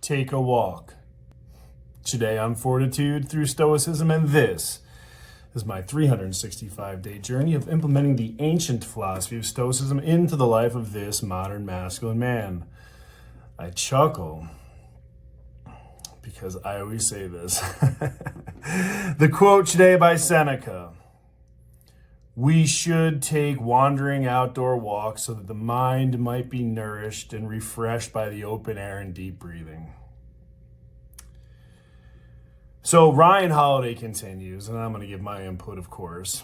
take a walk. Today on Fortitude Through Stoicism, and this is my 365-day journey of implementing the ancient philosophy of Stoicism into the life of this modern masculine man. I chuckle because I always say this. The quote today by Seneca: "We should take wandering outdoor walks so that the mind might be nourished and refreshed by the open air and deep breathing." So Ryan Holiday continues, and I'm going to give my input, of course.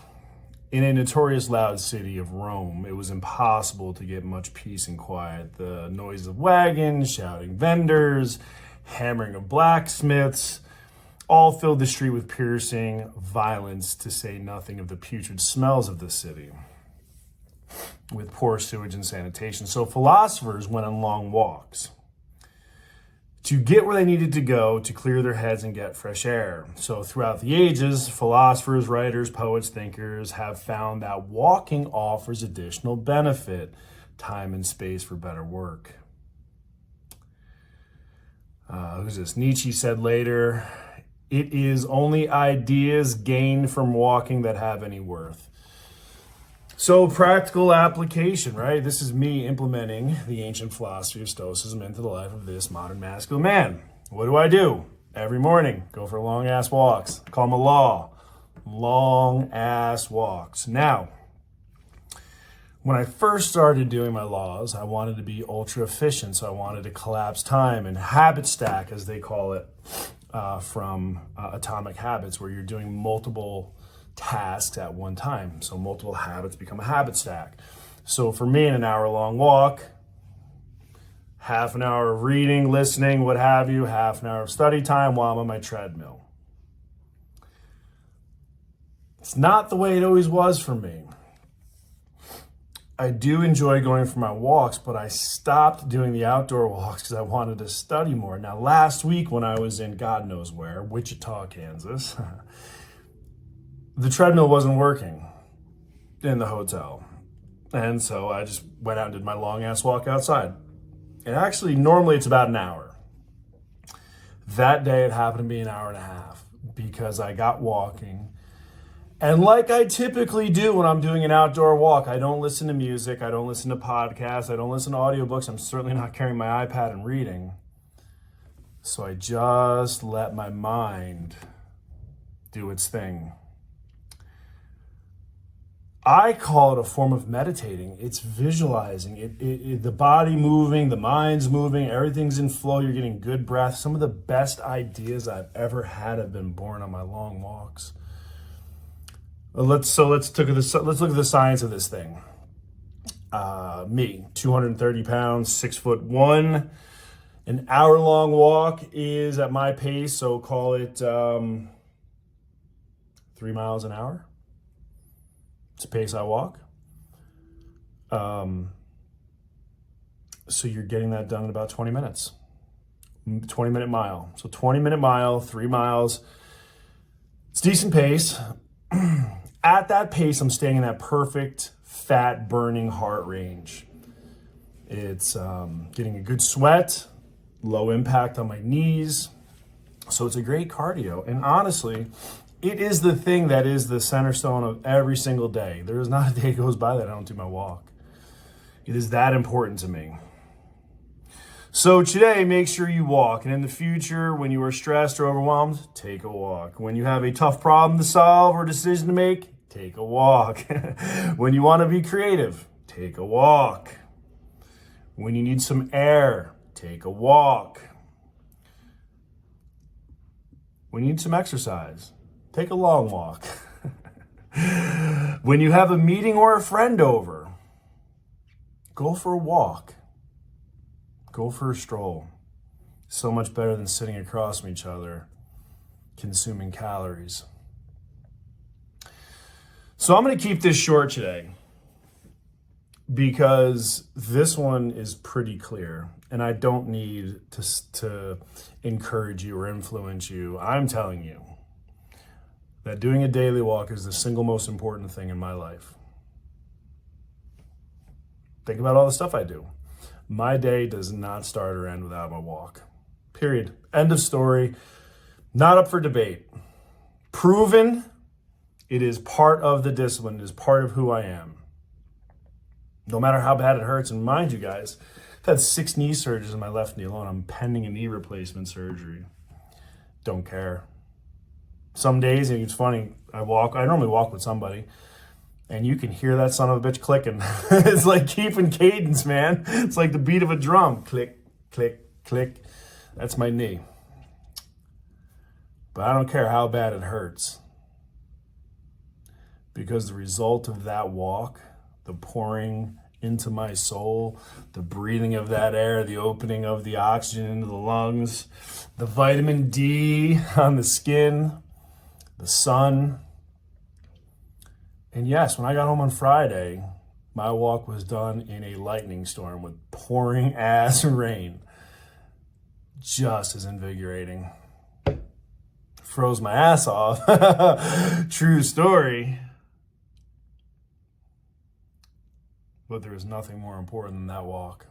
In a notorious loud city of Rome, it was impossible to get much peace and quiet. The noise of wagons, shouting vendors, hammering of blacksmiths, all filled the street with piercing violence, to say nothing of the putrid smells of the city, with poor sewage and sanitation. So philosophers went on long walks to get where they needed to go, to clear their heads and get fresh air. So throughout the ages, philosophers, writers, poets, thinkers have found that walking offers additional benefit, time and space for better work. Who's this? Nietzsche said later, "It is only ideas gained from walking that have any worth." So practical application, right? This is me implementing the ancient philosophy of Stoicism into the life of this modern masculine man. What do? Every morning, go for long-ass walks. Call them a law. Long-ass walks. Now, when I first started doing my laws, I wanted to be ultra efficient. So I wanted to collapse time and habit stack, as they call it, from Atomic Habits, where you're doing multiple tasks at one time. So multiple habits become a habit stack. So for me, in an hour-long walk, half an hour of reading, listening, what have you, half an hour of study time while I'm on my treadmill. It's not the way it always was for me. I do enjoy going for my walks, but I stopped doing the outdoor walks because I wanted to study more. Now, last week when I was in God knows where, Wichita, Kansas, the treadmill wasn't working in the hotel. And so I just went out and did my long-ass walk outside. And actually, normally it's about an hour. That day it happened to be an hour and a half because I got walking. And like I typically do when I'm doing an outdoor walk, I don't listen to music, I don't listen to podcasts, I don't listen to audiobooks, I'm certainly not carrying my iPad and reading. So I just let my mind do its thing. I call it a form of meditating. It's visualizing, the body moving, the mind's moving, everything's in flow, you're getting good breath. Some of the best ideas I've ever had have been born on my long walks. Let's look at the science of this thing. Me, 230 pounds, 6'1". An hour-long walk is at my pace, so call it 3 miles an hour. It's the pace I walk. So you're getting that done in about 20 minutes. 20-minute mile. So 20-minute mile, 3 miles. It's decent pace. At that pace, I'm staying in that perfect fat-burning heart range. It's getting a good sweat, low impact on my knees. So it's a great cardio. And honestly, it is the thing that is the center stone of every single day. There is not a day goes by that I don't do my walk. It is that important to me. So today, make sure you walk. And in the future, when you are stressed or overwhelmed, take a walk. When you have a tough problem to solve or decision to make, take a walk. When you want to be creative, take a walk. When you need some air, take a walk. When you need some exercise, take a long walk. When you have a meeting or a friend over, go for a walk. Go for a stroll. So much better than sitting across from each other, consuming calories. So I'm going to keep this short today because this one is pretty clear and I don't need to encourage you or influence you. I'm telling you that doing a daily walk is the single most important thing in my life. Think about all the stuff I do. My day does not start or end without my walk. Period. End of story. Not up for debate. Proven, it is part of the discipline. It is part of who I am. No matter how bad it hurts. And mind you guys, I've had 6 knee surgeries in my left knee alone. I'm pending a knee replacement surgery. Don't care. Some days, and it's funny, I normally walk with somebody, and you can hear that son of a bitch clicking. It's like keeping cadence, man. It's like the beat of a drum. Click, click, click. That's my knee. But I don't care how bad it hurts. Because the result of that walk, the pouring into my soul, the breathing of that air, the opening of the oxygen into the lungs, the vitamin D on the skin, the sun. And yes, when I got home on Friday, my walk was done in a lightning storm with pouring ass rain. Just as invigorating. Froze my ass off. True story. But there is nothing more important than that walk.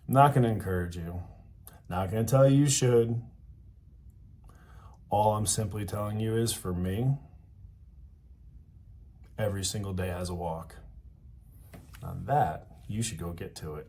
I'm not going to encourage you. Not going to tell you you should. All I'm simply telling you is, for me, every single day has a walk. On that, you should go get to it.